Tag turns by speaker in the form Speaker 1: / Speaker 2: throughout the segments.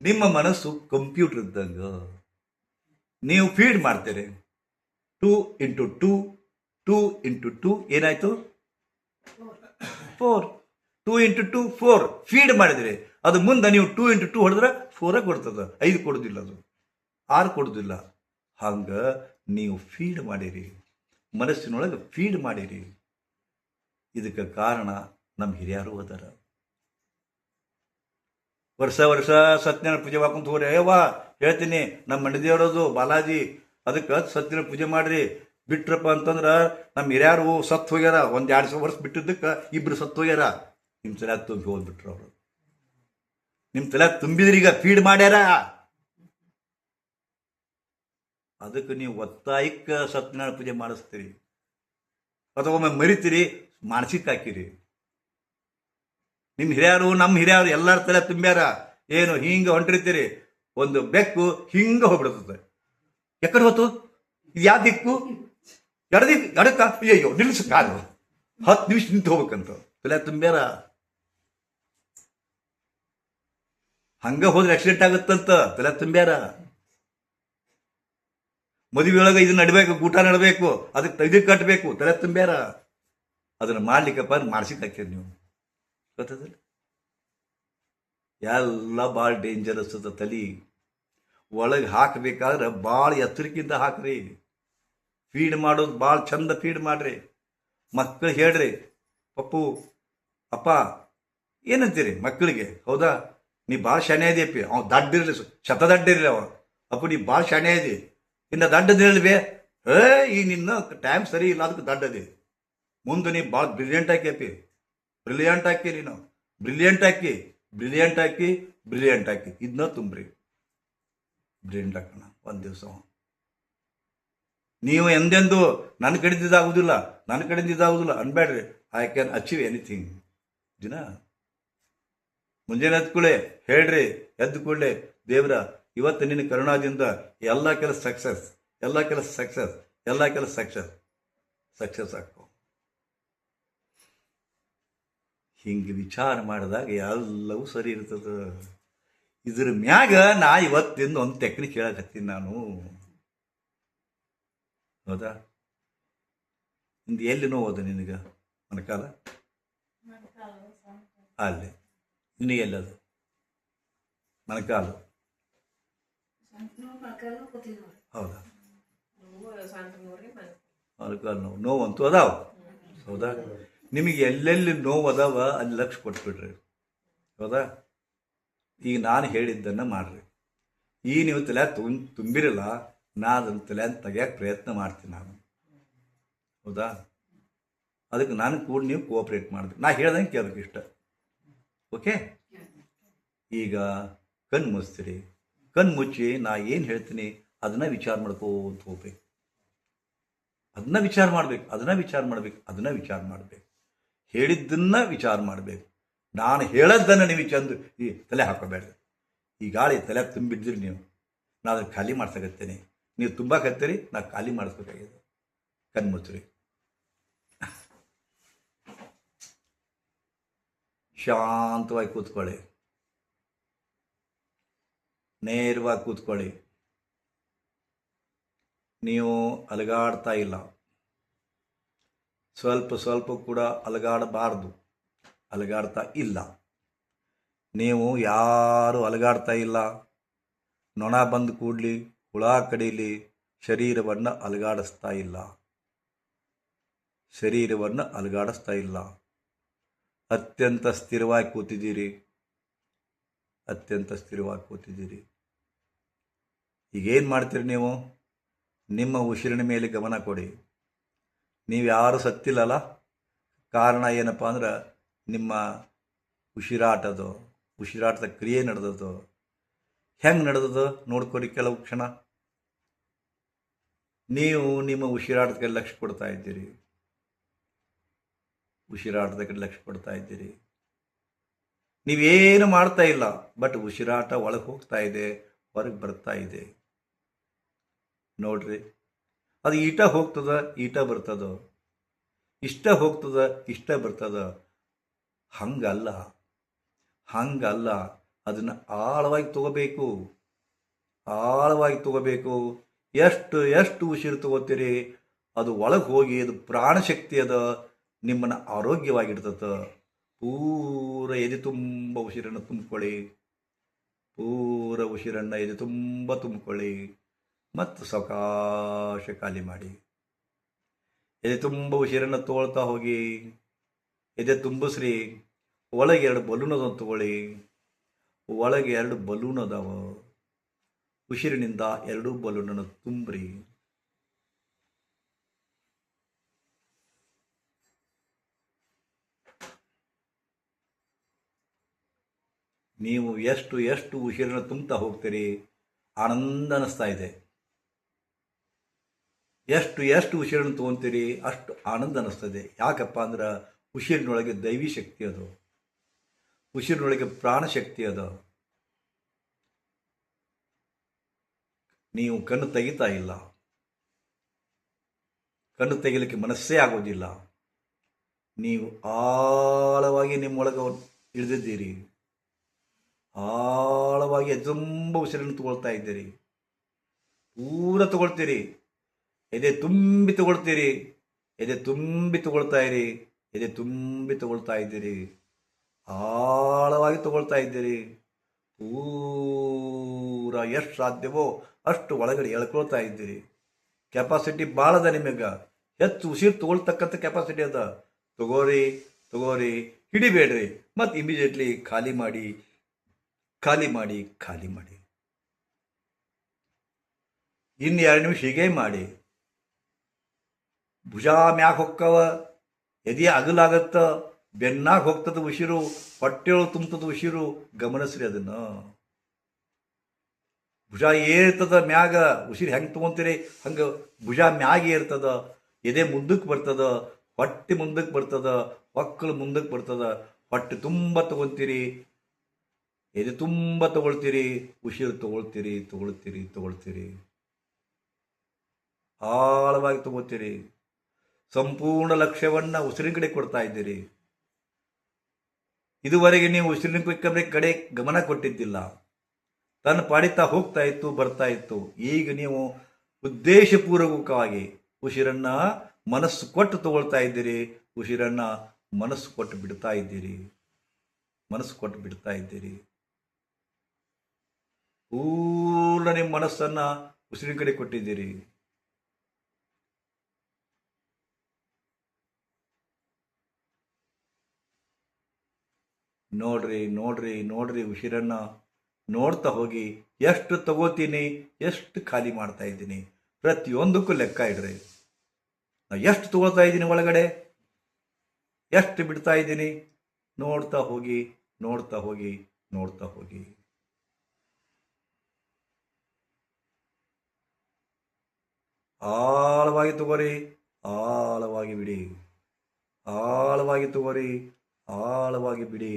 Speaker 1: ನಿಮ್ಮ ಮನಸ್ಸು ಕಂಪ್ಯೂಟರ್ ಇದ್ದಂಗೆ. ನೀವು ಫೀಡ್ ಮಾಡ್ತೀರಿ 2 ಏನಾಯ್ತು 4. 2 ಫೀಡ್ ಮಾಡಿದ್ರಿ. ಅದು ಮುಂದೆ ನೀವು 2 ಹೊಡೆದ್ರೆ 4 ಕೊಡ್ತದ, 5 ಕೊಡುದಿಲ್ಲ, ಅದು 6 ಕೊಡುದಿಲ್ಲ. ಹಂಗ ನೀವು ಫೀಡ್ ಮಾಡಿರಿ, ಮನಸ್ಸಿನೊಳಗೆ ಫೀಡ್ ಮಾಡಿರಿ. ಇದಕ್ಕೆ ಕಾರಣ ನಮ್ಮ ಹಿರಿಯರು ಅದರ. ವರ್ಷ ಸತ್ಯನಾರಾಯಣ ಪೂಜೆ ಮಾಡ್ಕೊಂತ ಹೋಗ್ರಿ. ಅಯ್ಯವ್ವ ಹೇಳ್ತೀನಿ, ನಮ್ಮ ಮಣಿದೇವರದು ಬಾಲಾಜಿ, ಅದಕ್ಕೆ ಸತ್ಯನಾರಾಯಣ ಪೂಜೆ ಮಾಡ್ರಿ. ಬಿಟ್ರಪ್ಪ ಅಂತಂದ್ರೆ ನಮ್ಮ ಹಿರಿಯರು ಸತ್ತು ಹೋಗ್ಯಾರ. 1-2 ವರ್ಷ ಬಿಟ್ಟಿದ್ದಕ್ಕೆ 2 ಸತ್ತು ಹೋಗ್ಯಾರ. ನಿಮ್ಮ ತಲೆ ತುಂಬಿ ಹೋಗ್ಬಿಟ್ರು ಅವರು. ನಿಮ್ಮ ತಲೆ ತುಂಬಿದ್ರಿ, ಈಗ ಫೀಡ್ ಮಾಡ್ಯಾರ. ಅದಕ್ಕೆ ನೀವು ಒತ್ತಾಯಕ್ಕೆ ಸತ್ಯನಾರಾಯಣ ಪೂಜೆ ಮಾಡಿಸ್ತೀರಿ, ಅಥವಾ ಒಮ್ಮೆ ಮರಿತೀರಿ, ಮಾನಸಿಕ ಹಾಕಿರಿ. ನಿಮ್ಮ ಹಿರಿಯರು ನಮ್ಮ ಹಿರಿಯರು ಎಲ್ಲರ ತಲೆ ತುಂಬ್ಯಾರ. ಏನು ಹಿಂಗೆ ಹೊಂಟಿರ್ತೀರಿ, ಒಂದು ಬೆಕ್ಕು ಹಿಂಗೆ ಹೋಗ್ಬಿಡ್ತದೆ. ಎಕಡೆ ಹೋತು, ಇದು ಯಾವ ದಿಕ್ಕು, ಎಡಕ್ಕ, ಅಯ್ಯೋ ನಿಲ್ಲಿಸ ಕಾಲು, 10 ನಿಮಿಷ ನಿಂತು ಹೋಗ್ಬೇಕಂತ ತಲೆ ತುಂಬ್ಯಾರ. ಹಂಗ ಹೋದ್ರೆ ಆಕ್ಸಿಡೆಂಟ್ ಆಗುತ್ತಂತ ತಲೆ ತುಂಬ್ಯಾರ. ಮದುವೆ ಒಳಗೆ ಇದನ್ನ ನಡಬೇಕು, ಊಟ ನಡಬೇಕು, ಅದಕ್ಕೆ ತೆಗೆದು ಕಟ್ಟಬೇಕು, ತಲೆ ತುಂಬ್ಯಾರ. ಅದನ್ನ ಮಾಡ್ಲಿಕ್ಕಪ್ಪ ಮಾಡ್ಸಿಕ್ ಹಾಕಿರಿ ನೀವು. ಗೊತ್ತದಿಲ್ಲ, ಎಲ್ಲ ಭಾಳ ಡೇಂಜರಸ್ ಅದ. ತಲೆ ಒಳಗೆ ಹಾಕಬೇಕಾದ್ರೆ ಭಾಳ ಎತ್ತರಕ್ಕಿಂತ ಹಾಕ್ರಿ. ಫೀಡ್ ಮಾಡೋದು ಭಾಳ ಚಂದ ಫೀಡ್ ಮಾಡ್ರಿ. ಮಕ್ಕಳು ಹೇಳ್ರಿ, ಪಪ್ಪು ಅಪ್ಪ ಏನಂತೀರಿ ಮಕ್ಕಳಿಗೆ, ಹೌದಾ ನೀ ಭಾಳ ಶಾಣೆ ಇದೆಯಪ್ಪಿ, ಅವ್ ದಡ್ಡಿರಲಿ, ಶತದಡ್ಡಿರಲಿ, ಅಪ್ಪ ನೀ ಭಾಳ ಶಾಣೆ ಇದೆ, ಇನ್ನು ದಡ್ಡದಿರಲ್ವೇ, ಈಗ ನಿನ್ನ ಟೈಮ್ ಸರಿ ಇಲ್ಲ, ಅದಕ್ಕೆ ದಡ್ಡದಿ. ಮುಂದೆ ನೀ ಭಾಳ ಬ್ರಿಲಿಯಂಟ್ ಹಾಕಿ ನೀನು, ಬ್ರಿಲಿಯಂಟ್ ಹಾಕಿ ಇದನ್ನ ತುಂಬ್ರಿ. ಬ್ರಿಲಿಯಂಟ್ ಹಾಕೋಣ ಒಂದು ದಿವಸ. ನೀವು ಎಂದೆಂದು ನನ್ನ ಕಡೆದಿದ್ದಾಗುದಿಲ್ಲ ಅನ್ಬೇಡ್ರಿ. I can achieve anything. ದಿನ ಮುಂಜಾನೆ ಎದ್ಕೊಳ್ಳೆ ಹೇಳ್ರಿ, ಎದ್ದುಕೊಳ್ಳೆ, ದೇವ್ರ ಇವತ್ತು ನಿನ್ನ ಕರುಣಾದಿಂದ ಎಲ್ಲ ಕೆಲಸ ಸಕ್ಸಸ್ ಆಗ್ಕೊ. ಹಿಂಗೆ ವಿಚಾರ ಮಾಡಿದಾಗ ಎಲ್ಲವೂ ಸರಿ ಇರ್ತದ. ಇದ್ರ ಮ್ಯಾಗ ನಾ ಇವತ್ತಿಂದ ಒಂದು ಟೆಕ್ನಿಕ್ ಹೇಳಕತ್ತೀನಿ ನಾನು, ಹೌದಾ. ಇಂದು ಎಲ್ಲಿ ನೋವದ ನಿನಗೆ, ಮೊಣಕಾಲ ಅಲ್ಲಿ, ನಿನಗೆಲ್ಲದು ಮೊಣಕಾಲು, ಹೌದಾ, ಮೊಣಕಾಲು ನೋವಂತೂ ಅದಾವ, ಹೌದಾ. ನಿಮಗೆ ಎಲ್ಲೆಲ್ಲಿ ನೋವು ಅದಾವ ಅಲ್ಲಿ ಲಕ್ಷ್ಯ ಕೊಟ್ಬಿಡ್ರಿ, ಹೌದಾ. ಈಗ ನಾನು ಹೇಳಿದ್ದನ್ನು ಮಾಡ್ರಿ. ಈಗ ನೀವು ತಲೆ ತುಂಬಿರಲ್ಲ, ನಾ ಅದನ್ನು ತಲೆ ತೆಗಿಯಕ್ಕೆ ಪ್ರಯತ್ನ ಮಾಡ್ತೀನಿ ನಾನು, ಹೌದಾ. ಅದಕ್ಕೆ ನಾನು ಕೂಡ ನೀವು ಕೋಆಪ್ರೇಟ್ ಮಾಡಿದ್ರಿ, ನಾ ಹೇಳ್ದಂಗೆ ಕೇಳಬೇಕು ಇಷ್ಟ, ಓಕೆ. ಈಗ ಕಣ್ಣು ಮುಚ್ತೀರಿ, ಕಣ್ಣು ಮುಚ್ಚಿ ನಾ ಏನು ಹೇಳ್ತೀನಿ ಅದನ್ನ ವಿಚಾರ ಮಾಡ್ಕೋತ ಹೋಗ್ಬೇಕು. ಅದನ್ನ ವಿಚಾರ ಮಾಡ್ಬೇಕು. ಹೇಳಿದ್ದನ್ನ ವಿಚಾರ ಮಾಡಬೇಕು. ನಾನು ಹೇಳದ್ದನ್ನು ನೀವು ಚಂದ ಈ ತಲೆ ಹಾಕೋಬೇಡ್ರಿ. ಈ ಗಾಳಿ ತಲೆ ತುಂಬಿದ್ರಿ ನೀವು, ನಾನು ಅದನ್ನು ಖಾಲಿ ಮಾಡ್ಸಕತ್ತೇನೆ. ನೀವು ತುಂಬಾಕತ್ತೀರಿ, ನಾ ಖಾಲಿ ಮಾಡಿಸ್ಬೇಕಾಗಿದೆ. ಕಣ್ಣು ಮುಚ್ಚ್ರಿ, ಶಾಂತವಾಗಿ ಕೂತ್ಕೊಳ್ಳಿ, ನೇರವಾಗಿ ಕೂತ್ಕೊಳ್ಳಿ. ನೀವು ಅಲಗಾಡ್ತಾ ಇಲ್ಲ, ಸ್ವಲ್ಪ ಕೂಡ ಅಲಗಾಡಬಾರ್ದು, ಅಲಗಾಡ್ತಾ ಇಲ್ಲ. ನೀವು ಯಾರು ಅಲಗಾಡ್ತಾ ಇಲ್ಲ. ನೊಣ ಬಂದು ಕೂಡಲಿ, ಹುಳ ಕಡೀಲಿ, ಶರೀರವನ್ನು ಅಲಗಾಡಿಸ್ತಾ ಇಲ್ಲ. ಅತ್ಯಂತ ಸ್ಥಿರವಾಗಿ ಕೂತಿದ್ದೀರಿ. ಈಗೇನು ಮಾಡ್ತೀರಿ ನೀವು, ನಿಮ್ಮ ಉಸಿರಿನ ಮೇಲೆ ಗಮನ ಕೊಡಿ. ನೀವು ಯಾರು ಸತ್ತಿಲ್ಲಲ್ಲ, ಕಾರಣ ಏನಪ್ಪ ಅಂದ್ರೆ ನಿಮ್ಮ ಉಸಿರಾಟದ ಕ್ರಿಯೆ ನಡೆದದು. ಹೆಂಗೆ ನಡೆದದು ನೋಡ್ಕೊಡಿ. ಕೆಲವು ಕ್ಷಣ ನೀವು ನಿಮ್ಮ ಉಸಿರಾಟದ ಲಕ್ಷ್ಯ ಕೊಡ್ತಾ ಇದ್ದೀರಿ. ನೀವೇನು ಮಾಡ್ತಾ ಇಲ್ಲ, ಬಟ್ ಉಸಿರಾಟ ಒಳಗೆ ಹೋಗ್ತಾ ಇದೆ, ಹೊರಗೆ ಬರ್ತಾ ಇದೆ. ನೋಡ್ರಿ, ಅದು ಈಟ ಹೋಗ್ತದ, ಈಟ ಬರ್ತದ, ಇಷ್ಟ ಹೋಗ್ತದ, ಇಷ್ಟ ಬರ್ತದ. ಹಂಗಲ್ಲ. ಅದನ್ನು ಆಳವಾಗಿ ತಗೋಬೇಕು. ಆಳವಾಗಿ ತಗೋಬೇಕು. ಎಷ್ಟು ಎಷ್ಟು ಉಸಿರು ತಗೋತೀರಿ ಅದು ಒಳಗೆ ಹೋಗಿ ಅದು ಪ್ರಾಣಶಕ್ತಿ ಅದ, ನಿಮ್ಮನ್ನು ಆರೋಗ್ಯವಾಗಿಡ್ತದ. ಪೂರ ಎದೆ ತುಂಬ ಉಸಿರನ್ನು ತುಂಬಿಕೊಳ್ಳಿ. ಪೂರ ಉಸಿರನ್ನು ಎದೆ ತುಂಬ ತುಂಬಿಕೊಳ್ಳಿ ಮತ್ತು ಸಾವಕಾಶ ಖಾಲಿ ಮಾಡಿ. ಎದೆ ತುಂಬ ಉಸಿರನ್ನು ತಗೊಳ್ತಾ ಹೋಗಿ. ಎದೆ ತುಂಬಿಸ್ರಿ. ಒಳಗೆ 2 ಬಲೂನ್ ಅದಾವ ತಗೊಳ್ಳಿ. ಒಳಗೆ 2 ಬಲೂನ್ ಅದಾವ. ಉಸಿರಿನಿಂದ 2 ಬಲೂನನ್ನು ತುಂಬ್ರಿ. ನೀವು ಎಷ್ಟು ಎಷ್ಟು ಉಸಿರನ್ನು ತುಂಬ್ತಾ ಹೋಗ್ತೀರಿ ಆನಂದ ಅನ್ನಿಸ್ತಾ ಇದೆ. ಎಷ್ಟು ಎಷ್ಟು ಉಸಿರನ್ನು ತೊಗೊತೀರಿ ಅಷ್ಟು ಆನಂದ ಅನ್ನಿಸ್ತದೆ. ಯಾಕಪ್ಪ ಅಂದ್ರೆ ಉಸಿರಿನೊಳಗೆ ದೈವಿ ಶಕ್ತಿ ಅದು, ಉಸಿರಿನೊಳಗೆ ಪ್ರಾಣಶಕ್ತಿ ಅದು. ನೀವು ಕಣ್ಣು ತೆಗಿತಾ ಇಲ್ಲ, ಕಣ್ಣು ತೆಗಿಲಿಕ್ಕೆ ಮನಸ್ಸೇ ಆಗೋದಿಲ್ಲ. ನೀವು ಆಳವಾಗಿ ನಿಮ್ಮೊಳಗೆ ಇಳಿದಿದ್ದೀರಿ. ಆಳವಾಗಿ ತುಂಬ ಉಸಿರನ್ನು ತಗೊಳ್ತಾ ಇದ್ದೀರಿ. ಪೂರ ತಗೊಳ್ತೀರಿ. ಎದೆ ತುಂಬಿ ತಗೊಳ್ತೀರಿ. ಎದೆ ತುಂಬಿ ತಗೊಳ್ತಾ ಇರಿ. ಎದೆ ತುಂಬಿ ತಗೊಳ್ತಾ ಇದ್ದೀರಿ. ಆಳವಾಗಿ ತಗೊಳ್ತಾ ಇದ್ದೀರಿ. ಪೂರ ಎಷ್ಟು ಸಾಧ್ಯವೋ ಅಷ್ಟು ಒಳಗಡೆ ಎಳ್ಕೊಳ್ತಾ ಇದ್ದೀರಿ. ಕೆಪಾಸಿಟಿ ಭಾಳ ಅದ ನಿಮಗೆ. ಹೆಚ್ಚು ಉಸಿರು ತಗೊಳ್ತಕ್ಕಂಥ ಕೆಪಾಸಿಟಿ ಅದ. ತಗೋರಿ ತಗೋರಿ, ಹಿಡಿಬೇಡ್ರಿ. ಮತ್ತು ಇಮಿಡಿಯೇಟ್ಲಿ ಖಾಲಿ ಮಾಡಿ, ಖಾಲಿ ಮಾಡಿ, ಖಾಲಿ ಮಾಡಿ. ಇನ್ನು 2 ನಿಮಿಷ ಹೀಗೆ ಮಾಡಿ. ಭುಜ ಮ್ಯಾಗ ಹೊಕ್ಕವ, ಎದೆ ಅಗಲಾಗತ್ತ, ಬೆನ್ನಾಗ ಹೋಗ್ತದ ಉಸಿರು, ಹೊಟ್ಟೆಯೊಳಗೆ ತುಂಬ್ತದ ಉಸಿರು. ಗಮನಿಸ್ರಿ ಅದನ್ನು. ಭುಜ ಏರ್ತದ ಮ್ಯಾಗ. ಉಸಿರು ಹೆಂಗೆ ತೊಗೊತೀರಿ ಹಂಗೆ ಭುಜ ಮ್ಯಾಗ ಏರ್ತದ. ಎದೆ ಮುಂದಕ್ಕೆ ಬರ್ತದ, ಹೊಟ್ಟೆ ಮುಂದಕ್ಕೆ ಬರ್ತದ, ಹೊಕ್ಕಳು ಮುಂದಕ್ಕೆ ಬರ್ತದ. ಹೊಟ್ಟೆ ತುಂಬ ತಗೊತೀರಿ, ಎದೆ ತುಂಬ ತಗೊಳ್ತೀರಿ, ಉಸಿರು ತಗೊಳ್ತೀರಿ, ತಗೊಳ್ತೀರಿ, ತಗೊಳ್ತೀರಿ. ಆಳವಾಗಿ ತಗೋತೀರಿ. ಸಂಪೂರ್ಣ ಲಕ್ಷ್ಯವನ್ನು ಉಸಿರಿನ ಕಡೆ ಕೊಡ್ತಾ ಇದ್ದೀರಿ. ಇದುವರೆಗೆ ನೀವು ಉಸಿರಿನ ಕಡೆ ಗಮನ ಕೊಟ್ಟಿದ್ದಿಲ್ಲ. ತನ್ನ ಪಾಡಿತಾ ಹೋಗ್ತಾ ಇತ್ತು, ಬರ್ತಾ ಇತ್ತು. ಈಗ ನೀವು ಉದ್ದೇಶಪೂರ್ವಕವಾಗಿ ಉಸಿರನ್ನ ಮನಸ್ಸು ಕೊಟ್ಟು ತಗೊಳ್ತಾ ಇದ್ದೀರಿ. ಉಸಿರನ್ನ ಮನಸ್ಸು ಕೊಟ್ಟು ಬಿಡ್ತಾ ಇದ್ದೀರಿ. ಮನಸ್ಸು ಕೊಟ್ಟು ಬಿಡ್ತಾ ಇದ್ದೀರಿ. ಪೂರ್ಣ ನಿಮ್ಮ ಮನಸ್ಸನ್ನ ಉಸಿರಿನ ಕಡೆ ಕೊಟ್ಟಿದ್ದೀರಿ. ನೋಡ್ರಿ ನೋಡ್ರಿ ನೋಡ್ರಿ, ಉಸಿರನ್ನ ನೋಡ್ತಾ ಹೋಗಿ. ಎಷ್ಟು ತಗೋತೀನಿ, ಎಷ್ಟು ಖಾಲಿ ಮಾಡ್ತಾ ಇದ್ದೀನಿ, ಪ್ರತಿಯೊಂದಕ್ಕೂ ಲೆಕ್ಕ ಇಡ್ರಿ. ನಾ ಎಷ್ಟು ತಗೊಳ್ತಾ ಇದ್ದೀನಿ ಒಳಗಡೆ, ಎಷ್ಟು ಬಿಡ್ತಾ ಇದ್ದೀನಿ. ನೋಡ್ತಾ ಹೋಗಿ, ನೋಡ್ತಾ ಹೋಗಿ, ನೋಡ್ತಾ ಹೋಗಿ. ಆಳವಾಗಿ ತಗೋರಿ, ಆಳವಾಗಿ ಬಿಡಿ. ಆಳವಾಗಿ ತಗೋರಿ, ಆಳವಾಗಿ ಬಿಡಿ.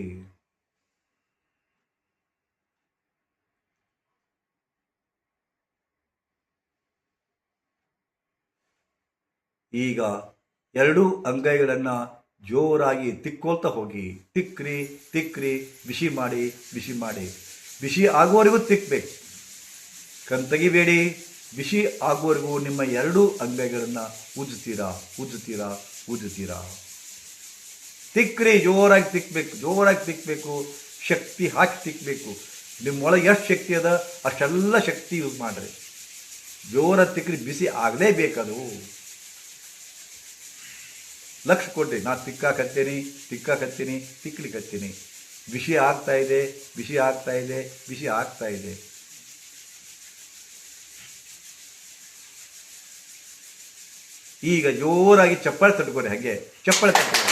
Speaker 1: ಈಗ 2 ಅಂಗೈಗಳನ್ನು ಜೋರಾಗಿ ತಿಕ್ಕೊಳ್ತಾ ಹೋಗಿ. ತಿಕ್ಕ್ರಿ ತಿಕ್ಕ್ರಿ, ಬಿಸಿ ಮಾಡಿ ಬಿಸಿ ಮಾಡಿ. ಬಿಸಿ ಆಗುವವರೆಗೂ ತಿಕ್ಬೇಕು. ಕಣ್ ತೆಗಿಬೇಡಿ. ಬಿಸಿ ಆಗುವವರೆಗೂ ನಿಮ್ಮ 2 ಅಂಗೈಗಳನ್ನು ಉಜ್ಜುತ್ತೀರಾ, ಉಜ್ಜುತ್ತೀರಾ, ಉಜ್ಜುತ್ತೀರಾ. ತಿಕ್ಕ್ರಿ, ಜೋರಾಗಿ ತಿಕ್ಬೇಕು, ಜೋರಾಗಿ ತಿಕ್ಬೇಕು. ಶಕ್ತಿ ಹಾಕಿ ತಿಕ್ಬೇಕು. ನಿಮ್ಮೊಳಗೆ ಎಷ್ಟು ಶಕ್ತಿ ಅದ ಅಷ್ಟೆಲ್ಲ ಶಕ್ತಿ ಯೂಸ್ ಮಾಡ್ರಿ. ಜೋರಾಗಿ ತಿಕ್ಕ್ರಿ. ಬಿಸಿ ಆಗಲೇಬೇಕದು. ಲಕ್ಷ ಕೊಡ್ರಿ. ನಾನು ತಿಕ್ಕಾಕತ್ತೀನಿ, ತಿಕ್ಕಾಕತ್ತೀನಿ, ತಿಕ್ಲಿಕ್ಕತ್ತೀನಿ. ಬಿಸಿ ಆಗ್ತಾ ಇದೆ, ಬಿಸಿ ಆಗ್ತಾ ಇದೆ, ಬಿಸಿ ಆಗ್ತಾ ಇದೆ. ಈಗ ಜೋರಾಗಿ ಚಪ್ಪಾಳೆ ತಟ್ಕೊರಿ. ಹಾಗೆ ಚಪ್ಪಾಳೆ ತಟ್ಕೊರಿ.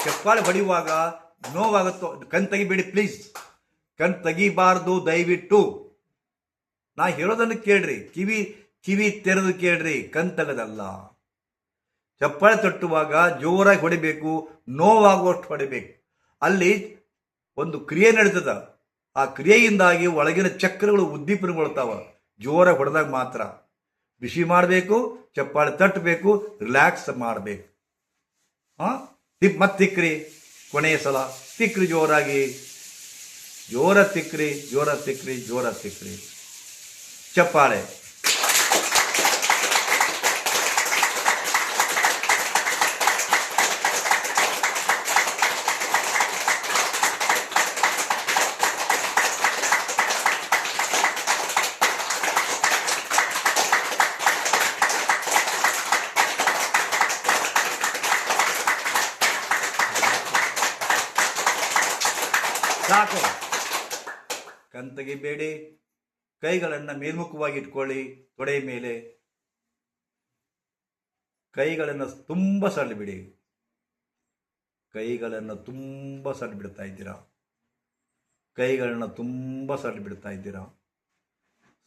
Speaker 1: ಚಪ್ಪಾಳೆ ಹೊಡೆಯುವಾಗ ನೋವಾಗುತ್ತೋ ಕಣ್ ತೆಗಿಬೇಡಿ ಪ್ಲೀಸ್. ಕಣ್ ತೆಗಿಬಾರ್ದು ದಯವಿಟ್ಟು. ನಾ ಹೇಳೋದನ್ನು ಕೇಳ್ರಿ. ಕಿವಿ ತೆರೆದು ಕೇಳ್ರಿ, ಕಣ್ ತೆಗೆದಲ್ಲ. ಚಪ್ಪಾಳೆ ತಟ್ಟುವಾಗ ಜೋರಾಗಿ ಹೊಡಿಬೇಕು, ನೋವಾಗುವಷ್ಟು ಹೊಡಿಬೇಕು. ಅಲ್ಲಿ ಒಂದು ಕ್ರಿಯೆ ನಡೀತದ. ಆ ಕ್ರಿಯೆಯಿಂದಾಗಿ ಒಳಗಿನ ಚಕ್ರಗಳು ಉದ್ದೀಪನಗೊಳ್ತಾವ ಜೋರಾಗಿ ಹೊಡೆದಾಗ ಮಾತ್ರ. ಬಿಸಿ ಮಾಡಬೇಕು, ಚಪ್ಪಾಳೆ ತಟ್ಟಬೇಕು, ರಿಲ್ಯಾಕ್ಸ್ ಮಾಡಬೇಕು. ಮತ್ತೆ ತಿಕ್ಕ್ರಿ, ಕೊನೆಯ ಸಲ ತಿಕ್ಕ್ರಿ ಜೋರಾಗಿ, ಜೋರ ತಿಕ್ಕ್ರಿ, ಜೋರ ತಿಕ್ಕ್ರಿ, ಜೋರ ತಿಕ್ಕ್ರಿ, ಚಪ್ಪಾಳೆ. ಸಾಕು, ಕಣ್ತೆಗಿಬೇಡಿ. ಕೈಗಳನ್ನು ಮೇಲ್ಮುಖವಾಗಿ ಇಟ್ಕೊಳ್ಳಿ. ತೊಡೆ ಮೇಲೆ ಕೈಗಳನ್ನು ತುಂಬ ಸಡಿಬಿಡಿ. ಕೈಗಳನ್ನು ತುಂಬ ಸಡಿಬಿಡ್ತಾ ಇದ್ದೀರಾ. ಕೈಗಳನ್ನು ತುಂಬ ಸಡಿಬಿಡ್ತಾ ಇದ್ದೀರಾ.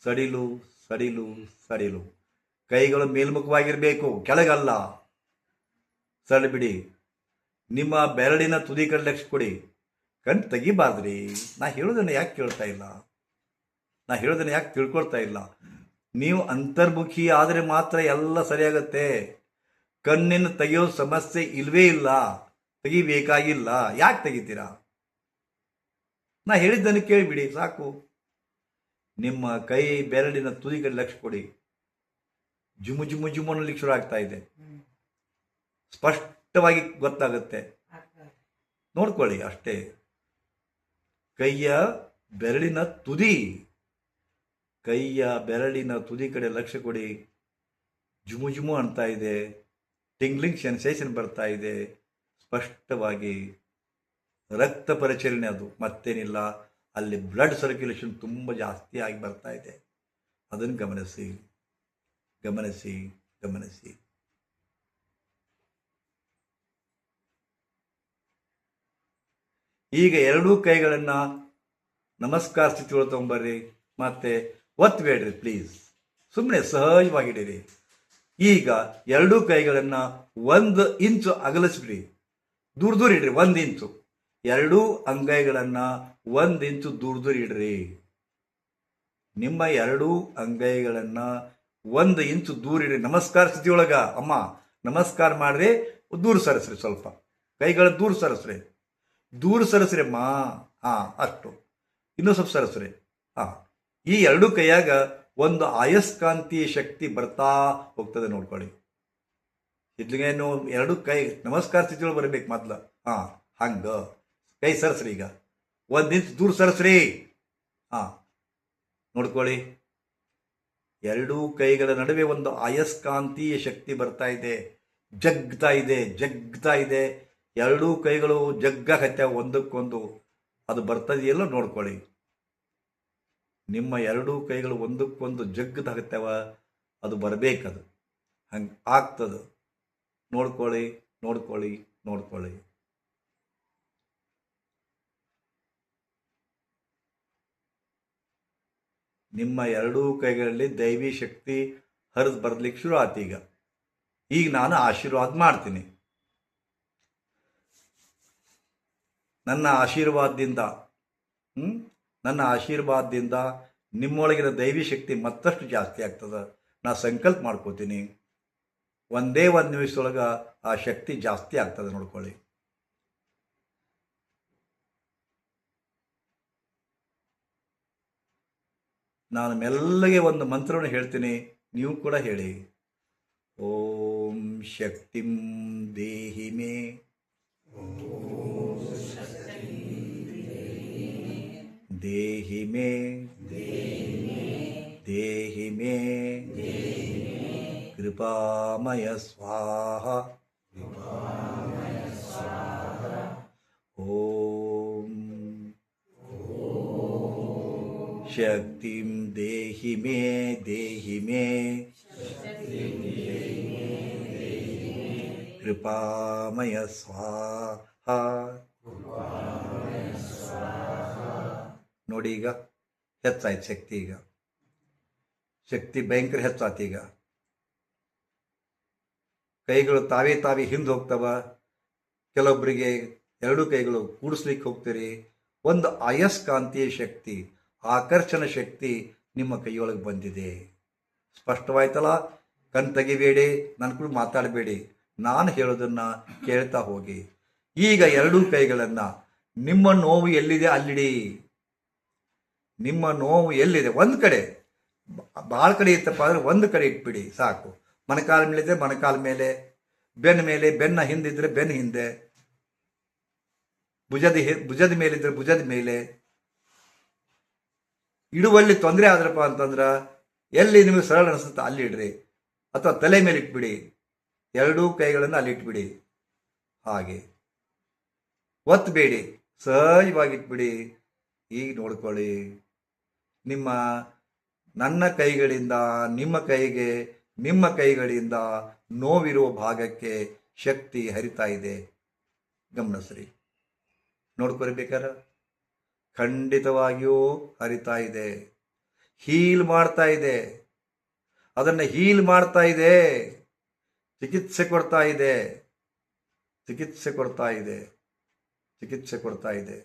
Speaker 1: ಸಡಿಲು ಸಡಿಲು ಸಡಿಲು. ಕೈಗಳು ಮೇಲ್ಮುಖವಾಗಿರಬೇಕು, ಕೆಳಗಲ್ಲ. ಸಡಿಬಿಡಿ. ನಿಮ್ಮ ಬೆರಳಿನ ತುದಿ ಕಡೆ ಲಕ್ಷ ಕೊಡಿ. ಕಣ್ ತೆಗಿಬಾರ್ದ್ರಿ. ನಾ ಹೇಳೋದನ್ನು ಯಾಕೆ ಕೇಳ್ತಾ ಇಲ್ಲ? ನಾ ಹೇಳೋದನ್ನು ಯಾಕೆ ತಿಳ್ಕೊಳ್ತಾ ಇಲ್ಲ? ನೀವು ಅಂತರ್ಮುಖಿ ಆದರೆ ಮಾತ್ರ ಎಲ್ಲ ಸರಿಯಾಗತ್ತೆ. ಕಣ್ಣಿನ ತೆಗೆಯೋ ಸಮಸ್ಯೆ ಇಲ್ವೇ ಇಲ್ಲ, ತೆಗಿಬೇಕಾಗಿಲ್ಲ. ಯಾಕೆ ತೆಗಿತೀರಾ? ನಾ ಹೇಳಿದ್ದನ್ನು ಕೇಳಿಬಿಡಿ ಸಾಕು. ನಿಮ್ಮ ಕೈ ಬೆರಳಿನ ತುದಿ ಕಡೆ ಲಕ್ಷ ಕೊಡಿ. ಜುಮು ಜುಮು ಜುಮು ಅನ್ನಲಿಕ್ಕೆ ಶುರು ಆಗ್ತಾ ಇದೆ. ಸ್ಪಷ್ಟವಾಗಿ ಗೊತ್ತಾಗುತ್ತೆ, ನೋಡ್ಕೊಳ್ಳಿ ಅಷ್ಟೇ. ಕೈಯ ಬೆರಳಿನ ತುದಿ, ಕೈಯ ಬೆರಳಿನ ತುದಿ ಕಡೆ ಲಕ್ಷ್ಯ ಕೊಡಿ. ಜುಮು ಜುಮು ಅಂತ ಇದೆ, ಟಿಂಗ್ಲಿಂಗ್ ಸೆನ್ಸೇಷನ್ ಬರ್ತಾ ಇದೆ. ಸ್ಪಷ್ಟವಾಗಿ ರಕ್ತ ಪರಿಚಲನೆ, ಅದು ಮತ್ತೇನಿಲ್ಲ. ಅಲ್ಲಿ ಬ್ಲಡ್ ಸರ್ಕ್ಯುಲೇಷನ್ ತುಂಬ ಜಾಸ್ತಿ ಆಗಿ ಬರ್ತಾ ಇದೆ. ಅದನ್ನು ಗಮನಿಸಿ ಗಮನಿಸಿ ಗಮನಿಸಿ. ಈಗ ಎರಡೂ ಕೈಗಳನ್ನು ನಮಸ್ಕಾರ ಸ್ಥಿತಿಯೊಳಗೆ ತಗೊಂಬರ್ರಿ. ಮತ್ತೆ ಒತ್ತಬೇಡ್ರಿ ಪ್ಲೀಸ್, ಸುಮ್ಮನೆ ಸಹಜವಾಗಿಡಿರಿ. ಈಗ ಎರಡೂ ಕೈಗಳನ್ನು 1 ಇಂಚು ಅಗಲಿಸ್ಬಿಡಿ, ದೂರ ದೂರ ಇಡ್ರಿ. 1 ಇಂಚು. ಎರಡೂ ಅಂಗೈಗಳನ್ನು 1 ಇಂಚು ದೂರ ದೂರ ಇಡ್ರಿ. ನಿಮ್ಮ ಎರಡೂ ಅಂಗೈಗಳನ್ನು 1 ಇಂಚು ದೂರ ಇಡ್ರಿ. ನಮಸ್ಕಾರ ಸ್ಥಿತಿಯೊಳಗ ಅಮ್ಮ ನಮಸ್ಕಾರ ಮಾಡ್ರಿ. ದೂರ ಸರಿಸ್ರಿ, ಸ್ವಲ್ಪ ಕೈಗಳ ದೂರ ಸರಿಸ್ರಿ, ದೂರ ಸರಿಸ್ರಿ ಅಮ್ಮ. ಅಷ್ಟು. ಇನ್ನೂ ಸ್ವಲ್ಪ ಸರಿಸ್ರಿ. ಈ ಎರಡೂ ಕೈಯಾಗ ಒಂದು ಅಯಸ್ಕಾಂತೀಯ ಶಕ್ತಿ ಬರ್ತಾ ಹೋಗ್ತದೆ, ನೋಡ್ಕೊಳ್ಳಿ. ಇದ್ಲಿಗೇನು ಎರಡು ಕೈ ನಮಸ್ಕಾರ ಸ್ಥಿತಿಯೊಳಗೆ ಬರಬೇಕು ಮೊದ್ಲು. ಹಂಗ ಕೈ ಸರಿಸ್ರಿ. ಈಗ 1 ಇಂಚ್ ದೂರ ಸರಿಸ್ರಿ. ನೋಡ್ಕೊಳ್ಳಿ. ಎರಡೂ ಕೈಗಳ ನಡುವೆ ಒಂದು ಅಯಸ್ಕಾಂತೀಯ ಶಕ್ತಿ ಬರ್ತಾ ಇದೆ, ಜಗ್ತಾ ಇದೆ, ಜಗ್ತಾ ಇದೆ. ಎರಡೂ ಕೈಗಳು ಜಗ್ಗಾಕತ್ಯಾವ ಒಂದಕ್ಕೊಂದು. ಅದು ಬರ್ತದೆಯಲ್ಲೋ ನೋಡ್ಕೊಳ್ಳಿ. ನಿಮ್ಮ ಎರಡೂ ಕೈಗಳು ಒಂದಕ್ಕೊಂದು ಜಗ್ಗದಾಗತ್ಯಾವ, ಅದು ಬರಬೇಕದು. ಹಂಗೆ ಆಗ್ತದೆ. ನೋಡ್ಕೊಳ್ಳಿ ನೋಡ್ಕೊಳ್ಳಿ ನೋಡ್ಕೊಳ್ಳಿ. ನಿಮ್ಮ ಎರಡೂ ಕೈಗಳಲ್ಲಿ ದೈವಿ ಶಕ್ತಿ ಹರಿದು ಬರ್ಲಿಕ್ಕೆ ಶುರು ಆಯ್ತು. ಈಗ ನಾನು ಆಶೀರ್ವಾದ ಮಾಡ್ತೀನಿ. ನನ್ನ ಆಶೀರ್ವಾದದಿಂದ ನಿಮ್ಮೊಳಗಿನ ದೈವಿ ಶಕ್ತಿ ಮತ್ತಷ್ಟು ಜಾಸ್ತಿ ಆಗ್ತದೆ. ನಾ ಸಂಕಲ್ಪ ಮಾಡ್ಕೋತೀನಿ. ಒಂದೇ 1 ನಿಮಿಷದೊಳಗೆ ಆ ಶಕ್ತಿ ಜಾಸ್ತಿ ಆಗ್ತದೆ, ನೋಡ್ಕೊಳ್ಳಿ. ನಾನು ಮೆಲ್ಲಗೆ ಒಂದು ಮಂತ್ರವನ್ನು ಹೇಳ್ತೀನಿ, ನೀವು ಕೂಡ ಹೇಳಿ. ಓಂ ಶಕ್ತಿಂ ದೇಹಿ ಮೇ, ದೇಹಿ ಮೇ, ದೇಹಿ ಮೇ, ಕೃಪಾಮಯ ಸ್ವಾಹ. ಓಂ ಶಕ್ತಿಂ ದೇಹಿ ಮೇ, ದೇಹಿ ಮೇ, ಕೃಪಾಮಯ ಸ್ವಾಹ. ನೋಡಿ, ಈಗ ಹೆಚ್ಚಾಯ್ತು ಶಕ್ತಿ. ಈಗ ಶಕ್ತಿ ಭಯಂಕರ ಹೆಚ್ಚಾಯ್ತು. ಈಗ ಕೈಗಳು ತಾವೇ ಹಿಂದೆ ಹೋಗ್ತವ. ಕೆಲವೊಬ್ಬರಿಗೆ ಎರಡೂ ಕೈಗಳು ಕೂಡಿಸ್ಲಿಕ್ಕೆ ಹೋಗ್ತೀರಿ. ಒಂದು ಅಯಸ್ಕಾಂತೀಯ ಶಕ್ತಿ, ಆಕರ್ಷಣ ಶಕ್ತಿ ನಿಮ್ಮ ಕೈಯೊಳಗೆ ಬಂದಿದೆ. ಸ್ಪಷ್ಟವಾಯ್ತಲ್ಲ. ಕಣ್ ತೆಗಿಬೇಡಿ, ನನ್ನ ಕೂಡ ಮಾತಾಡಬೇಡಿ, ನಾನು ಹೇಳೋದನ್ನು ಕೇಳ್ತಾ ಹೋಗಿ. ಈಗ ಎರಡೂ ಕೈಗಳನ್ನು ನಿಮ್ಮ ನೋವು ಎಲ್ಲಿದೆ ಅಲ್ಲಿಡಿ. ನಿಮ್ಮ ನೋವು ಎಲ್ಲಿದೆ ಒಂದು ಕಡೆ, ಭಾಳ ಕಡೆ ಇತ್ತಪ್ಪ ಅಂದರೆ ಒಂದು ಕಡೆ ಇಟ್ಬಿಡಿ ಸಾಕು. ಮೊಣಕಾಲ ಮೇಲಿದ್ರೆ ಮೊಣಕಾಲ ಮೇಲೆ, ಬೆನ್ನ ಮೇಲೆ, ಬೆನ್ನ ಹಿಂದಿದ್ರೆ ಬೆನ್ನ ಹಿಂದೆ, ಭುಜದ ಮೇಲಿದ್ರೆ ಭುಜದ ಮೇಲೆ. ಇಡುವಲ್ಲಿ ತೊಂದರೆ ಆದ್ರಪ್ಪ ಅಂತಂದ್ರೆ ಎಲ್ಲಿ ನಿಮಗೆ ಸರಳ ಅನಿಸುತ್ತೆ ಅಲ್ಲಿ ಇಡ್ರಿ, ಅಥವಾ ತಲೆ ಮೇಲೆ ಇಟ್ಬಿಡಿ. ಎರಡೂ ಕೈಗಳನ್ನು ಅಲ್ಲಿ ಇಟ್ಬಿಡಿ. ಹಾಗೆ ಒತ್ತಬೇಡಿ, ಸಹಜವಾಗಿಟ್ಬಿಡಿ. ಈಗ ನೋಡ್ಕೊಳ್ಳಿ, ನನ್ನ ಕೈಗಳಿಂದ ನಿಮ್ಮ ಕೈಗೆ, ನಿಮ್ಮ ಕೈಗಳಿಂದ ನೋವಿರುವ ಭಾಗಕ್ಕೆ ಶಕ್ತಿ ಹರಿತಾ ಇದೆ. ಗಮನಿಸ್ರಿ, ನೋಡ್ಕೊಳ್ಬೇಕಾರೆ ಖಂಡಿತವಾಗಿಯೂ ಹರಿತಾ ಇದೆ, ಹೀಲ್ ಮಾಡ್ತಾ ಇದೆ. ಅದನ್ನು ಹೀಲ್ ಮಾಡ್ತಾ ಇದೆ, ಚಿಕಿತ್ಸೆ ಕೊಡ್ತಾ ಇದೆ, ಚಿಕಿತ್ಸೆ ಕೊಡ್ತಾ ಇದೆ, ಚಿಕಿತ್ಸೆ ಕೊಡ್ತಾ ಇದೆ.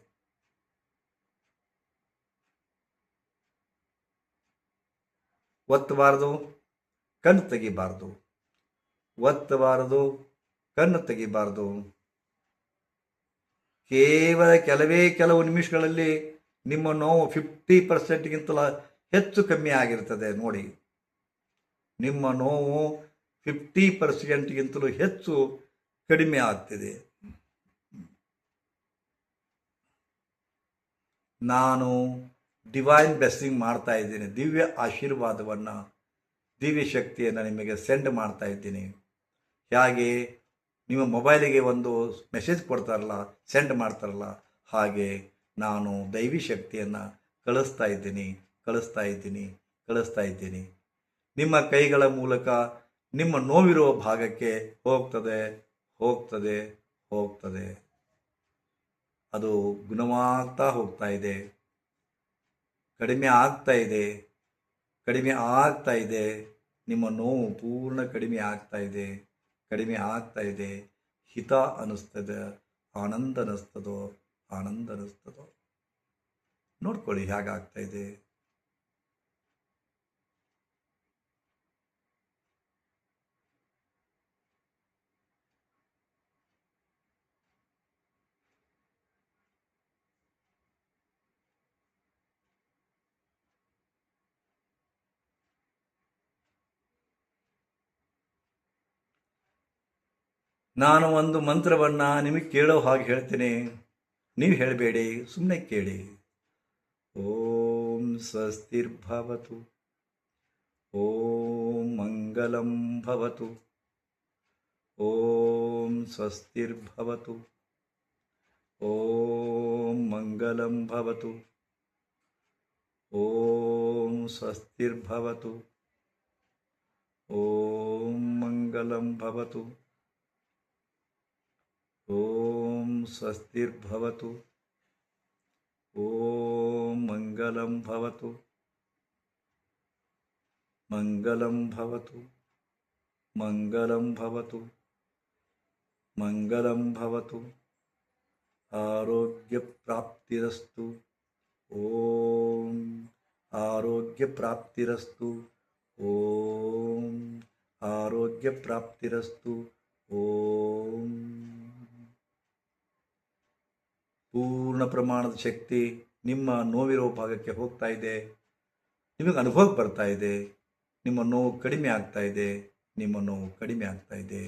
Speaker 1: ಒತ್ತಬಾರದು, ಕಣ್ಣು ತೆಗಿಬಾರ್ದು. ಒತ್ತಬಾರದು, ಕಣ್ಣು ತೆಗಿಬಾರ್ದು. ಕೇವಲ ಕೆಲವು ನಿಮಿಷಗಳಲ್ಲಿ ನಿಮ್ಮ ನೋವು 50%ಗಿಂತಲ ಹೆಚ್ಚು ಕಮ್ಮಿ ಆಗಿರ್ತದೆ. ನೋಡಿ, ನಿಮ್ಮ ನೋವು 50%ಗಿಂತಲೂ ಹೆಚ್ಚು ಕಡಿಮೆ ಆಗ್ತಿದೆ. ನಾನು ಡಿವೈನ್ ಬ್ಲೆಸ್ಸಿಂಗ್ ಮಾಡ್ತಾ ಇದ್ದೀನಿ, ದಿವ್ಯ ಆಶೀರ್ವಾದವನ್ನು, ದಿವ್ಯ ಶಕ್ತಿಯನ್ನು ನಿಮಗೆ ಸೆಂಡ್ ಮಾಡ್ತಾ ಇದ್ದೀನಿ. ಹೇಗೆ ನಿಮ್ಮ ಮೊಬೈಲಿಗೆ ಒಂದು ಮೆಸೇಜ್ ಕೊಡ್ತಾರಲ್ಲ, ಸೆಂಡ್ ಮಾಡ್ತಾರಲ್ಲ, ಹಾಗೆ ನಾನು ದೈವಿ ಶಕ್ತಿಯನ್ನು ಕಳಿಸ್ತಾ ಇದ್ದೀನಿ, ಕಳಿಸ್ತಾ ಇದ್ದೀನಿ, ಕಳಿಸ್ತಾ ಇದ್ದೀನಿ. ನಿಮ್ಮ ಕೈಗಳ ಮೂಲಕ ನಿಮ್ಮ ನೋವಿರುವ ಭಾಗಕ್ಕೆ ಹೋಗ್ತದೆ, ಹೋಗ್ತದೆ, ಹೋಗ್ತದೆ. ಅದು ಗುಣವಾಗ್ತಾ ಹೋಗ್ತಾ ಇದೆ, ಕಡಿಮೆ ಆಗ್ತಾ ಇದೆ, ಕಡಿಮೆ ಆಗ್ತಾ ಇದೆ. ನಿಮ್ಮ ನೋವು ಪೂರ್ಣ ಕಡಿಮೆ ಆಗ್ತಾ ಇದೆ, ಕಡಿಮೆ ಆಗ್ತಾ ಇದೆ. ಹಿತ ಅನ್ನಿಸ್ತದೆ, ಆನಂದ ಅನ್ನಿಸ್ತದೋ, ಆನಂದ ಅನ್ನಿಸ್ತದೋ. ನೋಡ್ಕೊಳ್ಳಿ ಹೇಗಾಗ್ತಾ ಇದೆ. ನಾನು ಒಂದು ಮಂತ್ರವನ್ನು ನಿಮಗೆ ಕೇಳೋ ಹಾಗೆ ಹೇಳ್ತೀನಿ, ನೀವು ಹೇಳಬೇಡಿ, ಸುಮ್ಮನೆ ಕೇಳಿ. ಓಂ ಸ್ವಸ್ತಿರ್ಭವತು, ಓಂ ಮಂಗಲಂ ಭವತು, ಓಂ ಸ್ವಸ್ತಿರ್ಭವತು, ಓಂ ಮಂಗಲಂ ಭವತು, ಓಂ ಸ್ವಸ್ತಿರ್ಭವತು, ಓಂ ಮಂಗಲಂ ಭವತು, ಓಂ ಸ್ವಸ್ತಿರ್ಭವತು, ಓಂ ಮಂಗಲಂ ಭವತು, ಮಂಗಲಂ ಭವತು, ಮಂಗಲಂ ಭವತು, ಮಂಗಲಂ ಭವತು. ಆರೋಗ್ಯ ಪ್ರಾಪ್ತಿರಸ್ತು. ಓಂ ಆರೋಗ್ಯ ಪ್ರಾಪ್ತಿರಸ್ತು. ಓಂ ಆರೋಗ್ಯ ಪ್ರಾಪ್ತಿರಸ್ತು. ಓಂ ಪೂರ್ಣ ಪ್ರಮಾಣದ ಶಕ್ತಿ ನಿಮ್ಮ ನೋವಿರೋ ಭಾಗಕ್ಕೆ ಹೋಗ್ತಾ ಇದೆ. ನಿಮಗೆ ಅನುಭವಕ್ಕೆ ಬರ್ತಾ ಇದೆ. ನಿಮ್ಮ ನೋವು ಕಡಿಮೆ ಆಗ್ತಾ ಇದೆ, ನಿಮ್ಮ ನೋವು ಕಡಿಮೆ ಆಗ್ತಾ ಇದೆ,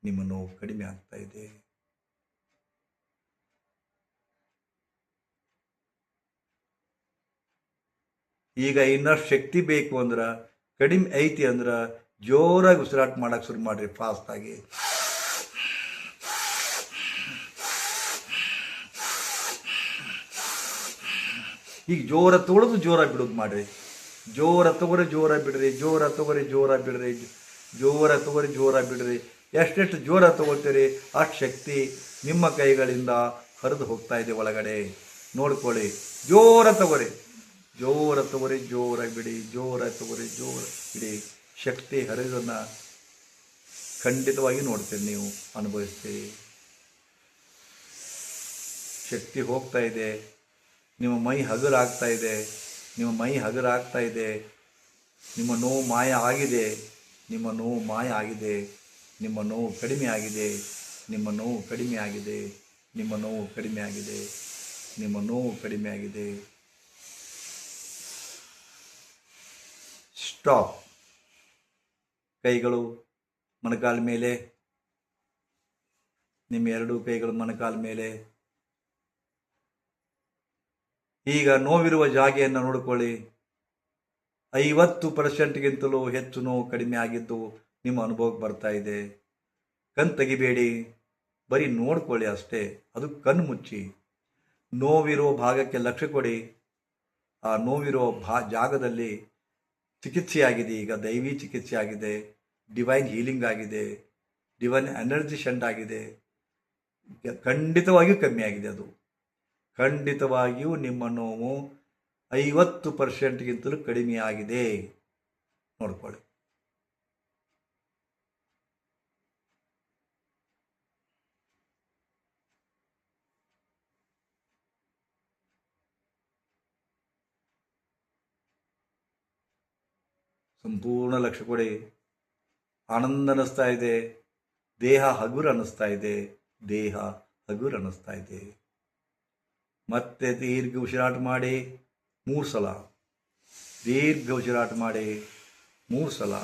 Speaker 1: ನಿಮ್ಮ ನೋವು ಕಡಿಮೆ ಆಗ್ತಾ ಇದೆ. ಈಗ ಇನ್ನಷ್ಟು ಶಕ್ತಿ ಬೇಕು ಅಂದ್ರೆ, ಕಡಿಮೆ ಐತಿ ಅಂದ್ರೆ ಜೋರಾಗಿ ಉಸಿರಾಟ ಮಾಡಕ್ಕೆ ಶುರು ಮಾಡಿರಿ, ಫಾಸ್ಟಾಗಿ. ಈಗ ಜೋರ ತಗೊಳ್ಳೋದು ಜೋರಾಗಿ ಬಿಡೋದು ಮಾಡಿರಿ. ಜೋರ ತಗೋರಿ ಜೋರಾಗಿ ಬಿಡ್ರಿ, ಜೋರ ತಗೋರಿ ಜೋರಾಗಿ ಬಿಡ್ರಿ, ಜೋರ ತಗೋರಿ ಜೋರಾಗಿ ಬಿಡ್ರಿ. ಎಷ್ಟೆಷ್ಟು ಜೋರ ತಗೋತೀರಿ ಅಷ್ಟು ಶಕ್ತಿ ನಿಮ್ಮ ಕೈಗಳಿಂದ ಹರಿದು ಹೋಗ್ತಾ ಇದೆ ಒಳಗಡೆ. ನೋಡ್ಕೊಳ್ಳಿ, ಜೋರ ತಗೋರಿ, ಜೋರ ತಗೋರಿ ಜೋರಾಗಿ ಬಿಡಿ, ಜೋರ ತಗೋರಿ ಜೋರ ಬಿಡಿ. ಶಕ್ತಿ ಹರಿದನ್ನು ಖಂಡಿತವಾಗಿ ನೋಡ್ತೀರಿ, ನೀವು ಅನುಭವಿಸ್ತೀರಿ. ಶಕ್ತಿ ಹೋಗ್ತಾ ಇದೆ, ನಿಮ್ಮ ಮೈ ಹಗುರಾಗ್ತಾ ಇದೆ, ನಿಮ್ಮ ಮೈ ಹಗುರಾಗ್ತಾ ಇದೆ. ನಿಮ್ಮ ನೋವು ಮಾಯ ಆಗಿದೆ, ನಿಮ್ಮ ನೋವು ಮಾಯ ಆಗಿದೆ, ನಿಮ್ಮ ನೋವು ಕಡಿಮೆ ಆಗಿದೆ, ನಿಮ್ಮ ನೋವು ಕಡಿಮೆ ಆಗಿದೆ, ನಿಮ್ಮ ನೋವು ಕಡಿಮೆ ಆಗಿದೆ, ನಿಮ್ಮ ನೋವು ಕಡಿಮೆ ಆಗಿದೆ. ಸ್ಟಾಪ್. ಕೈಗಳು ಮೊಣಕಾಲ ಮೇಲೆ, ನಿಮ್ಮ ಎರಡೂ ಕೈಗಳು ಮೊಣಕಾಲ ಮೇಲೆ. ಈಗ ನೋವಿರುವ ಜಾಗೆಯನ್ನು ನೋಡಿಕೊಳ್ಳಿ. 50%ಗಿಂತಲೂ ಹೆಚ್ಚು ನೋವು ಕಡಿಮೆ ಆಗಿದ್ದು ನಿಮ್ಮ ಅನುಭವಕ್ಕೆ ಬರ್ತಾ ಇದೆ. ಕಣ್ಣು ತೆಗಿಬೇಡಿ, ಬರೀ ನೋಡ್ಕೊಳ್ಳಿ ಅಷ್ಟೇ. ಅದು ಕಣ್ಣು ಮುಚ್ಚಿ ನೋವಿರೋ ಭಾಗಕ್ಕೆ ಲಕ್ಷ್ಯ ಕೊಡಿ. ಆ ನೋವಿರೋ ಜಾಗದಲ್ಲಿ ಚಿಕಿತ್ಸೆ ಆಗಿದೆ. ಈಗ ದೈವಿ ಚಿಕಿತ್ಸೆ ಆಗಿದೆ, ಡಿವೈನ್ ಹೀಲಿಂಗ್ ಆಗಿದೆ, ಡಿವೈನ್ ಎನರ್ಜಿ ಶೆಂಡ್ ಆಗಿದೆ. ಖಂಡಿತವಾಗಿಯೂ ಕಮ್ಮಿ ಆಗಿದೆ. ಅದು ಖಂಡಿತವಾಗಿಯೂ ನಿಮ್ಮ ನೋವು 50%ಗಿಂತಲೂ ಕಡಿಮೆ ಆಗಿದೆ. ನೋಡ್ಕೊಳ್ಳಿ. ಸಂಪೂರ್ಣ ಲಕ್ಷ್ಯ ಕೊಡಿ. ಆನಂದ ಅನ್ನಿಸ್ತಾ ಇದೆ, ದೇಹ ಹಗುರ ಅನ್ನಿಸ್ತಾ ಇದೆ, ದೇಹ ಹಗುರ ಅನ್ನಿಸ್ತಾ ಇದೆ. ಮತ್ತೆ ದೀರ್ಘ ಉಸಿರಾಟ ಮಾಡಿ 3 ಸಲ. ದೀರ್ಘ ಉಸಿರಾಟ ಮಾಡಿ 3 ಸಲ.